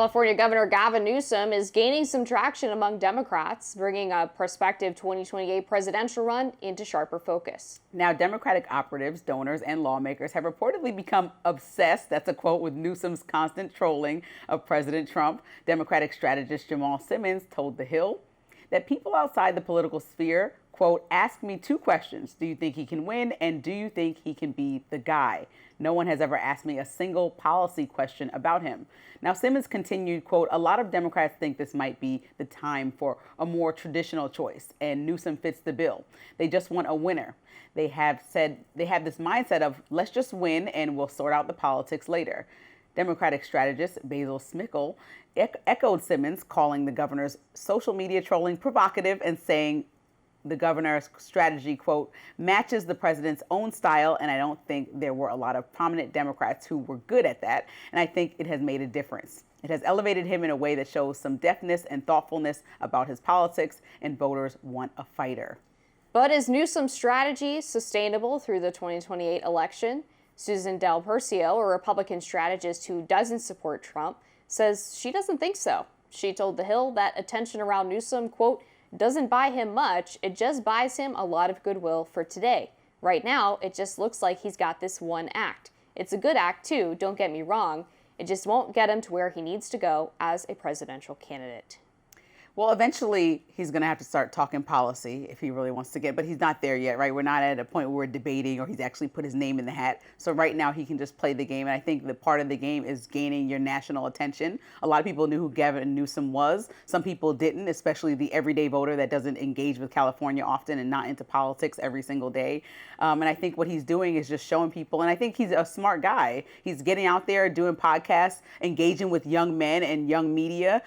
California Governor Gavin Newsom is gaining some traction among Democrats, bringing a prospective 2028 presidential run into sharper focus. Now, Democratic operatives, donors, and lawmakers have reportedly become obsessed, that's a quote, with Newsom's constant trolling of President Trump. Democratic strategist Jamal Simmons told The Hill that people outside the political sphere, quote, ask me two questions. Do you think he can win? And do you think he can be the guy? No one has ever asked me a single policy question about him. Now, Simmons continued, quote, a lot of Democrats think this might be the time for a more traditional choice, and Newsom fits the bill. They just want a winner. They have this mindset of let's just win and we'll sort out the politics later. Democratic strategist Basil Smikle echoed Simmons, calling the governor's social media trolling provocative and saying the governor's strategy, quote, matches the president's own style, and I don't think there were a lot of prominent Democrats who were good at that, and I think it has made a difference. It has elevated him in a way that shows some deftness and thoughtfulness about his politics, and voters want a fighter. But is Newsom's strategy sustainable through the 2028 election? Susan Del Percio, a Republican strategist who doesn't support Trump, says she doesn't think so. She told The Hill that attention around Newsom, quote, doesn't buy him much, it just buys him a lot of goodwill for today. Right now, it just looks like he's got this one act. It's a good act too, don't get me wrong. It just won't get him to where he needs to go as a presidential candidate. Well, eventually he's going to have to start talking policy if he really wants to get, but he's not there yet, right? We're not at a point where we're debating or he's actually put his name in the hat. So right now he can just play the game. And I think the part of the game is gaining your national attention. A lot of people knew who Gavin Newsom was. Some people didn't, especially the everyday voter that doesn't engage with California often and not into politics every single day. And I think what he's doing is just showing people, and I think he's a smart guy. He's getting out there, doing podcasts, engaging with young men and young media,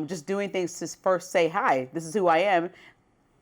just doing things to first say, hi, this is who I am.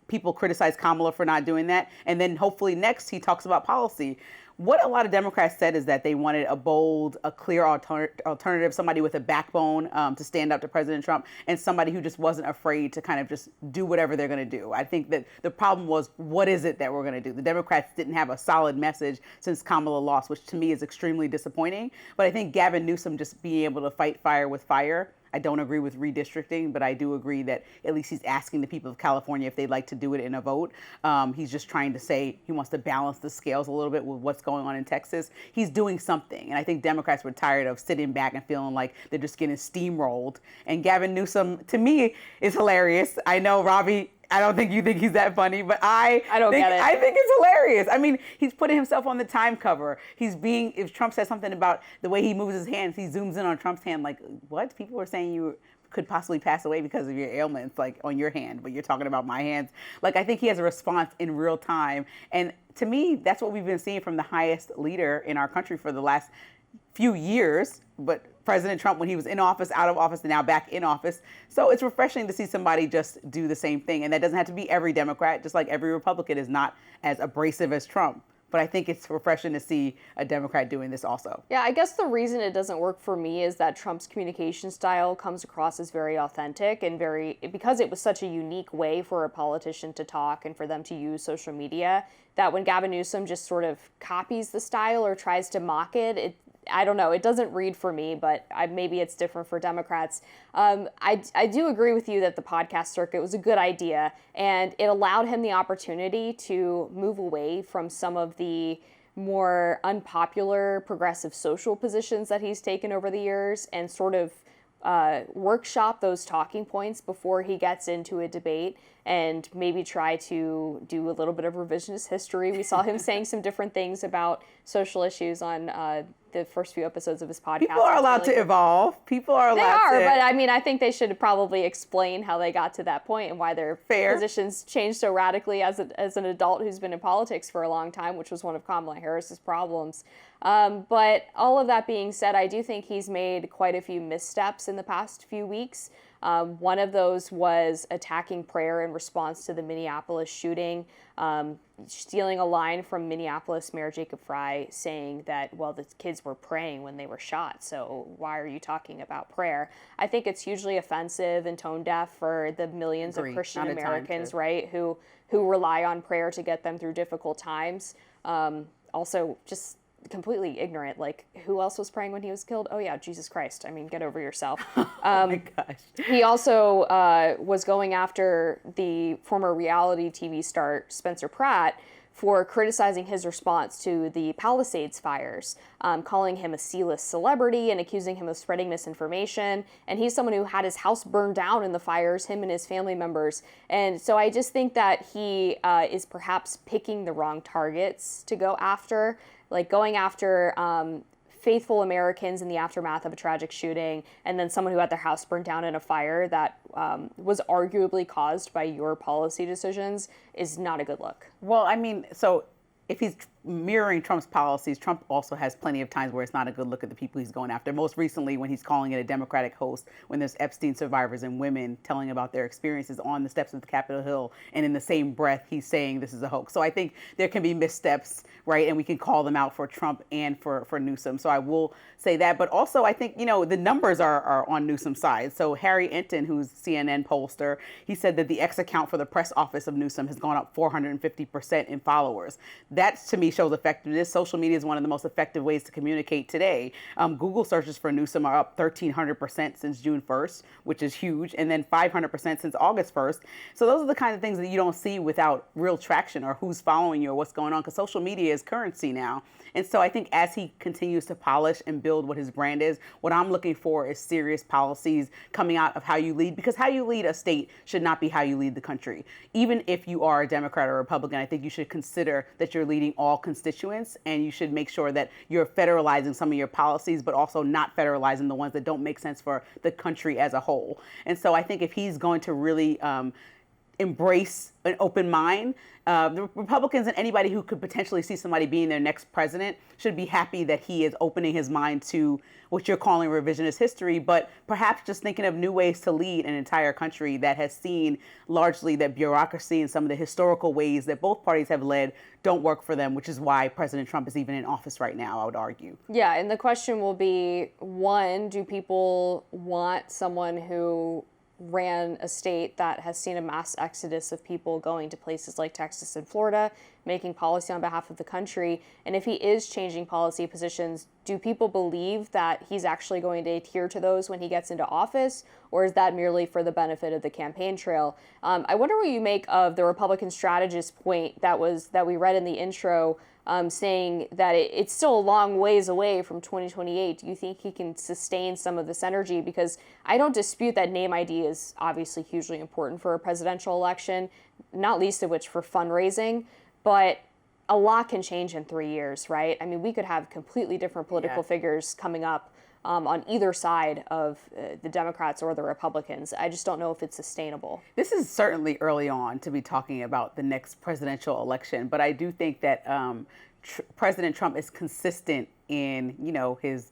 People criticize Kamala for not doing that. And then hopefully next he talks about policy. What a lot of Democrats said is that they wanted a bold, a clear alternative, somebody with a backbone to stand up to President Trump, and somebody who just wasn't afraid to kind of just do whatever they're going to do. I think that the problem was, what is it that we're going to do? The Democrats didn't have a solid message since Kamala lost, which to me is extremely disappointing. But I think Gavin Newsom just being able to fight fire with fire. I don't agree with redistricting, but I do agree that at least he's asking the people of California if they'd like to do it in a vote. He's just trying to say he wants to balance the scales a little bit with what's going on in Texas. He's doing something. And I think Democrats were tired of sitting back and feeling like they're just getting steamrolled. And Gavin Newsom, to me, is hilarious. I know, Robbie, I don't think you think he's that funny, but I don't get it. I think it's hilarious. I mean, he's putting himself on the Time cover. If Trump says something about the way he moves his hands, he zooms in on Trump's hand like, what? People were saying you could possibly pass away because of your ailments, like on your hand, but you're talking about my hands. Like, I think he has a response in real time. And to me, that's what we've been seeing from the highest leader in our country for the last few years, but President Trump when he was in office, out of office, and now back in office. So it's refreshing to see somebody just do the same thing. And that doesn't have to be every Democrat, just like every Republican is not as abrasive as Trump. But I think it's refreshing to see a Democrat doing this also. Yeah, I guess the reason it doesn't work for me is that Trump's communication style comes across as very authentic and because it was such a unique way for a politician to talk and for them to use social media, that when Gavin Newsom just sort of copies the style or tries to mock it, I don't know. It doesn't read for me, but maybe it's different for Democrats. I do agree with you that the podcast circuit was a good idea, and it allowed him the opportunity to move away from some of the more unpopular progressive social positions that he's taken over the years and sort of workshop those talking points before he gets into a debate and maybe try to do a little bit of revisionist history. We saw him saying some different things about social issues on the first few episodes of his podcast. People are allowed to evolve. People are allowed to. But I mean, I think they should probably explain how they got to that point and why their positions changed so radically as an adult who's been in politics for a long time, which was one of Kamala Harris's problems. But all of that being said, I do think he's made quite a few missteps in the past few weeks. One of those was attacking prayer in response to the Minneapolis shooting, stealing a line from Minneapolis Mayor Jacob Frey saying that, well, the kids were praying when they were shot, so why are you talking about prayer? I think it's hugely offensive and tone deaf for the millions of Christian Americans, right, who rely on prayer to get them through difficult times. Also, just completely ignorant. Like, who else was praying when he was killed? Oh yeah, Jesus Christ. I mean, get over yourself. Oh my gosh. He also was going after the former reality TV star Spencer Pratt for criticizing his response to the Palisades fires, calling him a C-list celebrity and accusing him of spreading misinformation. And he's someone who had his house burned down in the fires, him and his family members. And so I just think that he is perhaps picking the wrong targets to go after, like going after faithful Americans in the aftermath of a tragic shooting, and then someone who had their house burned down in a fire that was arguably caused by your policy decisions is not a good look. Well, I mean, so if he's mirroring Trump's policies, Trump also has plenty of times where it's not a good look at the people he's going after. Most recently, when he's calling it a Democratic host, when there's Epstein survivors and women telling about their experiences on the steps of the Capitol Hill, and in the same breath, he's saying this is a hoax. So I think there can be missteps, right? And we can call them out for Trump and for Newsom. So I will say that. But also, I think, the numbers are on Newsom's side. So Harry Enton, who's CNN pollster, he said that the X account for the press office of Newsom has gone up 450% in followers. That, to me, shows effectiveness. Social media is one of the most effective ways to communicate today. Google searches for Newsom are up 1,300% since June 1st, which is huge, and then 500% since August 1st. So those are the kind of things that you don't see without real traction or who's following you or what's going on, because social media is currency now. And so I think as he continues to polish and build what his brand is, what I'm looking for is serious policies coming out of how you lead, because how you lead a state should not be how you lead the country. Even if you are a Democrat or a Republican, I think you should consider that you're leading all constituents, and you should make sure that you're federalizing some of your policies, but also not federalizing the ones that don't make sense for the country as a whole. And so I think if he's going to really embrace an open mind, the Republicans and anybody who could potentially see somebody being their next president should be happy that he is opening his mind to what you're calling revisionist history, but perhaps just thinking of new ways to lead an entire country that has seen largely that bureaucracy and some of the historical ways that both parties have led don't work for them, which is why President Trump is even in office right now, I would argue. Yeah, and the question will be, one, do people want someone who ran a state that has seen a mass exodus of people going to places like Texas and Florida, making policy on behalf of the country? And if he is changing policy positions, do people believe that he's actually going to adhere to those when he gets into office, or is that merely for the benefit of the campaign trail? I wonder what you make of the Republican strategist point that we read in the intro, saying that it's still a long ways away from 2028. Do you think he can sustain some of this energy? Because I don't dispute that name ID is obviously hugely important for a presidential election, not least of which for fundraising, but a lot can change in 3 years, right? I mean, we could have completely different political figures coming up on either side of the Democrats or the Republicans. I just don't know if it's sustainable. This is certainly early on to be talking about the next presidential election, but I do think that President Trump is consistent in, his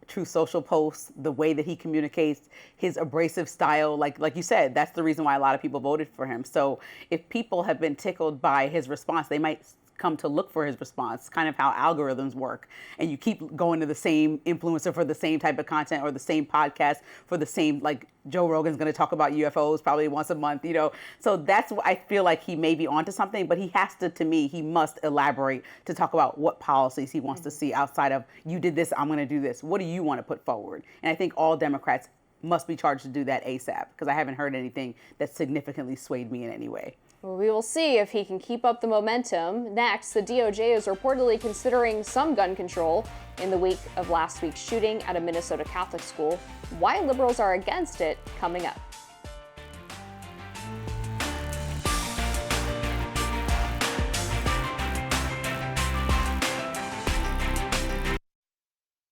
true social posts, the way that he communicates, his abrasive style. Like you said, that's the reason why a lot of people voted for him. So if people have been tickled by his response, they might come to look for his response, kind of how algorithms work. And you keep going to the same influencer for the same type of content, or the same podcast for the same, like Joe Rogan's going to talk about UFOs probably once a month, So that's what I feel like he may be onto something, but to me, he must elaborate to talk about what policies he wants to see outside of, you did this, I'm going to do this. What do you want to put forward? And I think all Democrats must be charged to do that ASAP, because I haven't heard anything that significantly swayed me in any way. Well, we will see if he can keep up the momentum. Next, the DOJ is reportedly considering some gun control in the wake of last week's shooting at a Minnesota Catholic school. Why liberals are against it, coming up.